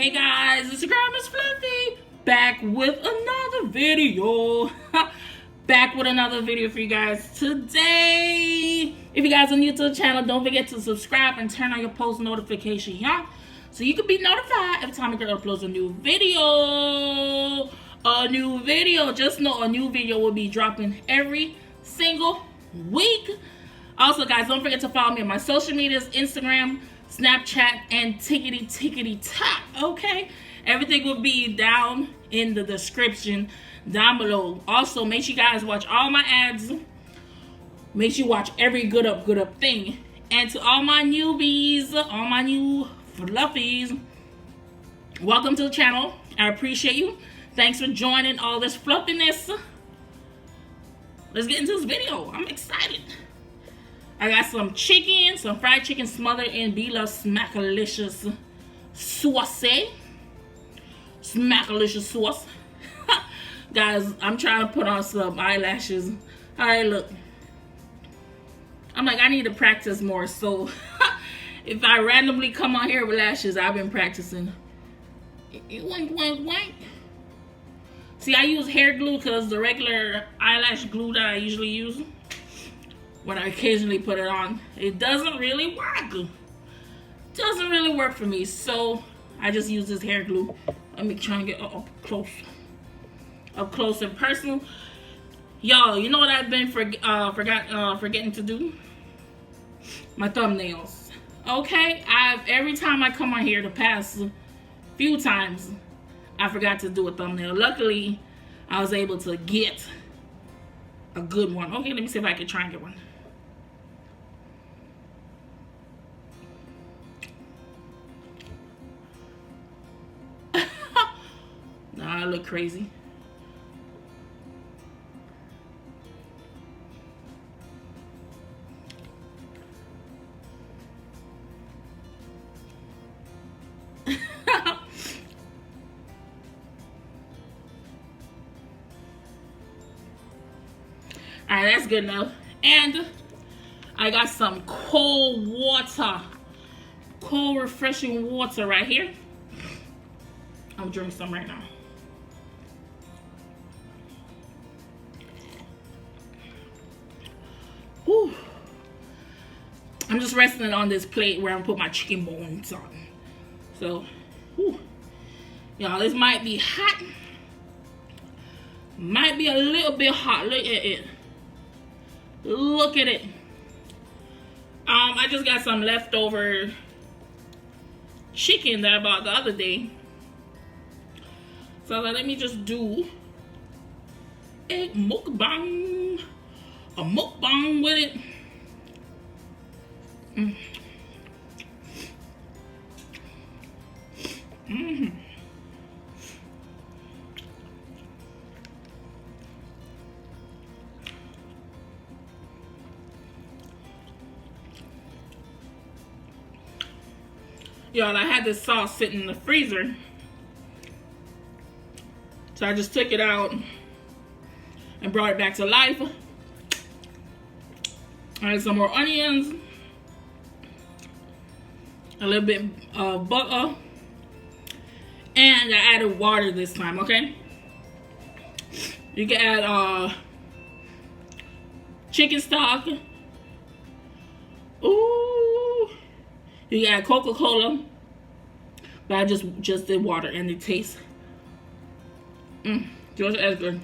Hey guys, it's your girl Miss Fluffy, back with another video. Back with another video for you guys today. If you guys are new to the channel, don't forget to subscribe and turn on your post notification, y'all, so you can be notified every time a girl uploads a new video. Just know a new video will be dropping every single week. Also, guys, don't forget to follow me on my social medias, Instagram, Snapchat, and tickety top, okay? Everything will be down in the description down below. Also, make sure you guys watch all my ads. Make sure you watch every good up thing. And to all my newbies, all my new fluffies, welcome to the channel. I appreciate you. Thanks for joining all this fluffiness. Let's get into this video. I'm excited. I got some chicken, some fried chicken smothered in Bloves Smackalicious sauce. Smackalicious sauce. Guys, I'm trying to put on some eyelashes. How they look. I'm like, I need to practice more. So if I randomly come on here with lashes, I've been practicing. Wink, wink, wink. See, I use hair glue because the regular eyelash glue that I usually use, when I occasionally put it on, it doesn't really work. Doesn't really work for me, so I just use this hair glue. Let me try and get up close and personal. Y'all, you know what I've been forgetting to do? My thumbnails. Okay, every time I come on here the past few times, I forgot to do a thumbnail. Luckily, I was able to get a good one. Okay, let me see if I can try and get one. Nah, I look crazy. Alright, that's good enough. And I got some cold water. Cold, refreshing water right here. I'm drinking some right now. Whew. I'm just resting it on this plate where I'm gonna put my chicken bones on. So, y'all, this might be hot. Might be a little bit hot. Look at it. Look at it. I just got some leftover chicken that I bought the other day. So let me just do a mukbang. A mukbang with it. Y'all, I had this sauce sitting in the freezer. So I just took it out and brought it back to life. I added some more onions, a little bit of butter, and I added water this time, okay? You can add chicken stock. Ooh. You can add Coca-Cola, but I just did water and it tastes just as good.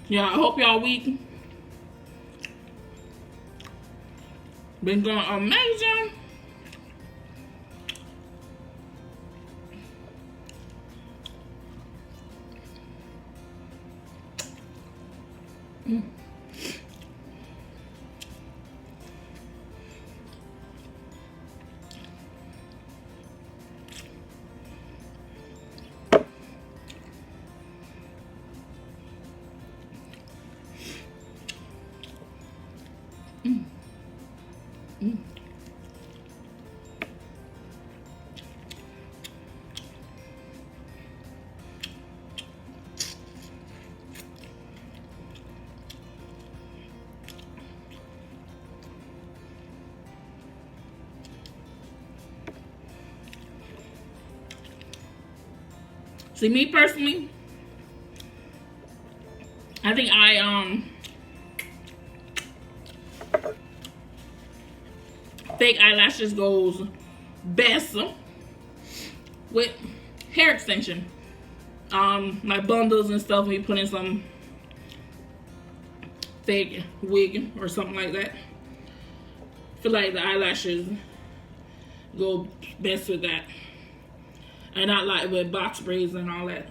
Yeah, I hope y'all week been going amazing. See, me personally, I think fake eyelashes goes best with hair extension. Like bundles and stuff, when you put in some fake wig or something like that. I feel like the eyelashes go best with that. And not like with box braids and all that.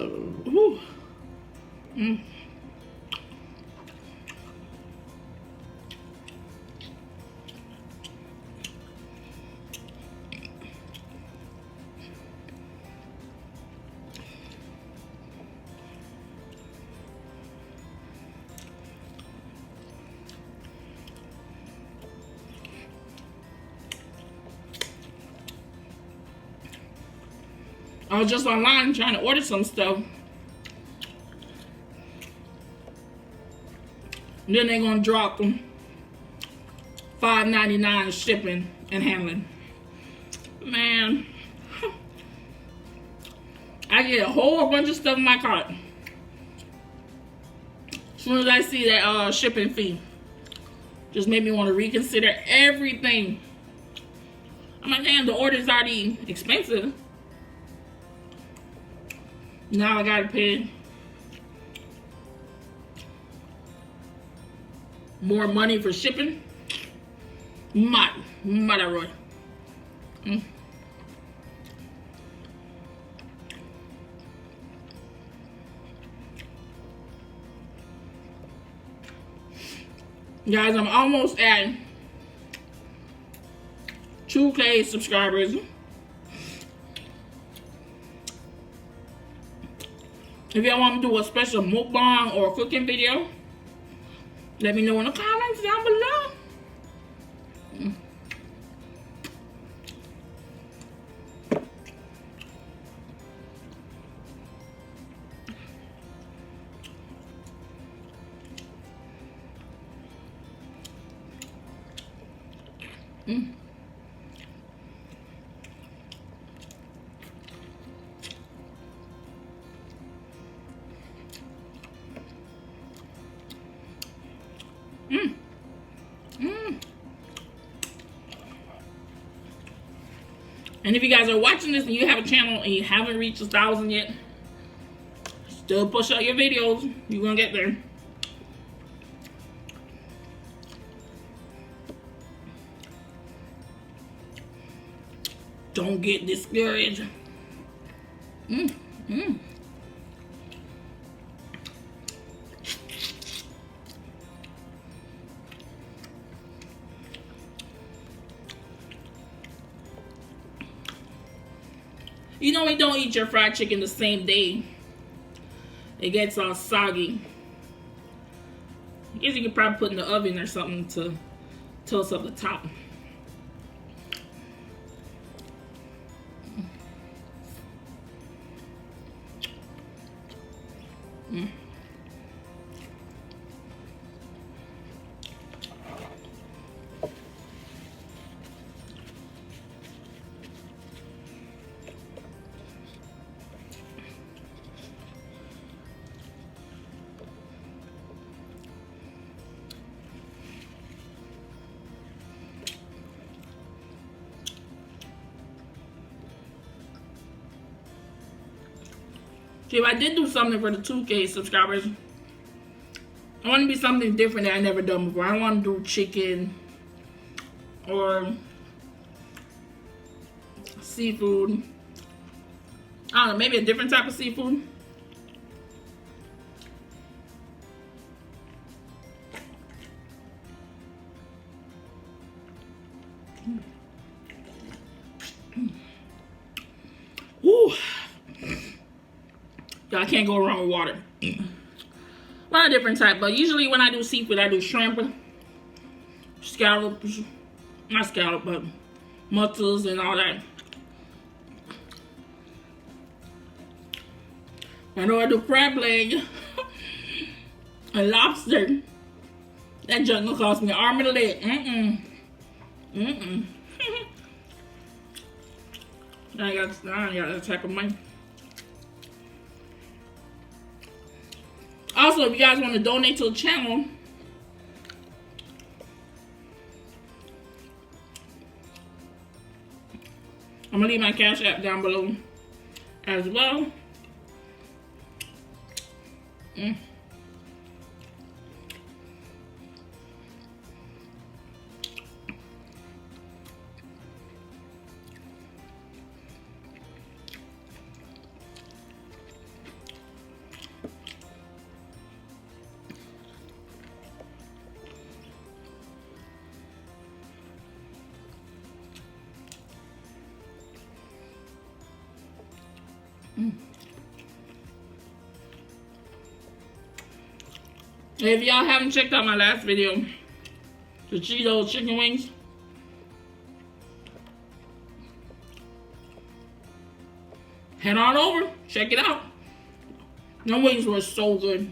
Ooh. I was just online trying to order some stuff. And then they're gonna drop them $5.99 shipping and handling. Man, I get a whole bunch of stuff in my cart. As soon as I see that shipping fee, just made me want to reconsider everything. I'm like, damn, the order's already expensive. Now I gotta pay more money for shipping. Mother. Guys, I'm almost at 2K subscribers. If y'all want me to do a special mukbang or a cooking video, let me know in the comments down below. And if you guys are watching this and you have a channel and you haven't reached 1,000 yet, still push out your videos. You're gonna get there. Don't get discouraged. You know, we don't eat your fried chicken the same day. It gets all soggy. I guess you could probably put in the oven or something to toast up the top. See, if I did do something for the 2K subscribers, I want to be something different that I never done before. I don't want to do chicken or seafood. I don't know, maybe a different type of seafood. Woo! I can't go wrong with water. A lot of different type, but usually when I do seafood, I do shrimp, scallops, not scallop, but mussels and all that. I know I do crab leg and lobster. That junk gonna cost me an arm and a leg. Mm-mm. I got that type of money. Also, if you guys want to donate to the channel, I'm gonna leave my Cash App down below as well. If y'all haven't checked out my last video, the Cheetos chicken wings, head on over, check it out. The wings were so good.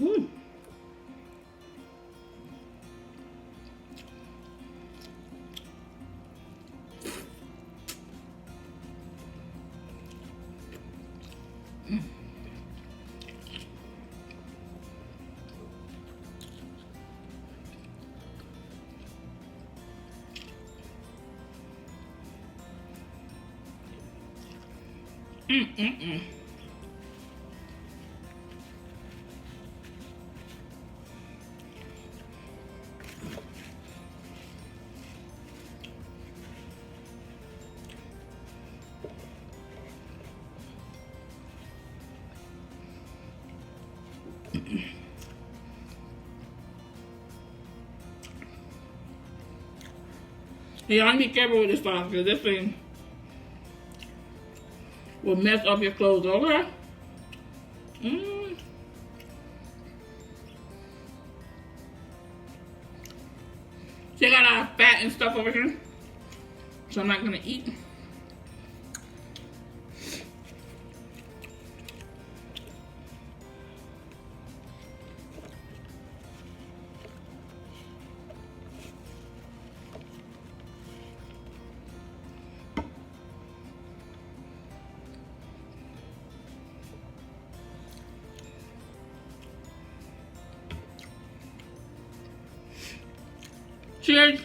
Ooh. Yeah, I be careful with this sauce because this thing will mess up your clothes, okay? See, I got a lot of fat and stuff over here, so I'm not gonna eat. Cheers.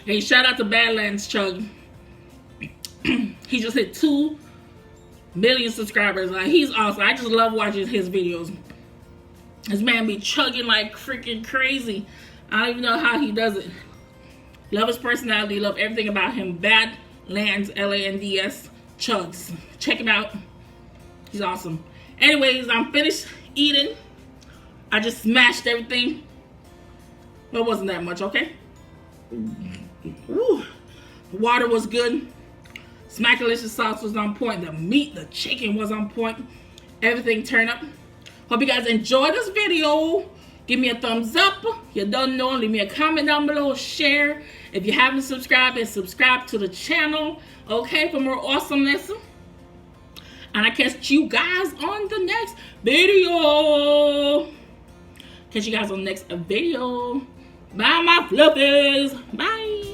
Hey, shout out to Badlands Chug. He just hit 2 million subscribers. Like, he's awesome. I just love watching his videos. This man be chugging like freaking crazy. I don't even know how he does it. Love his personality. Love everything about him. Badlands, Lands, Chugs. Check him out. He's awesome. Anyways, I'm finished eating. I just smashed everything. Well, it wasn't that much, okay? Woo. The water was good. Smackalicious sauce was on point. The meat, the chicken was on point. Everything turned up. Hope you guys enjoyed this video. Give me a thumbs up. You don't know, leave me a comment down below. Share. If you haven't subscribed, subscribe to the channel. Okay, for more awesomeness. And I catch you guys on the next video. Catch you guys on the next video. Bye, my fluffies. Bye.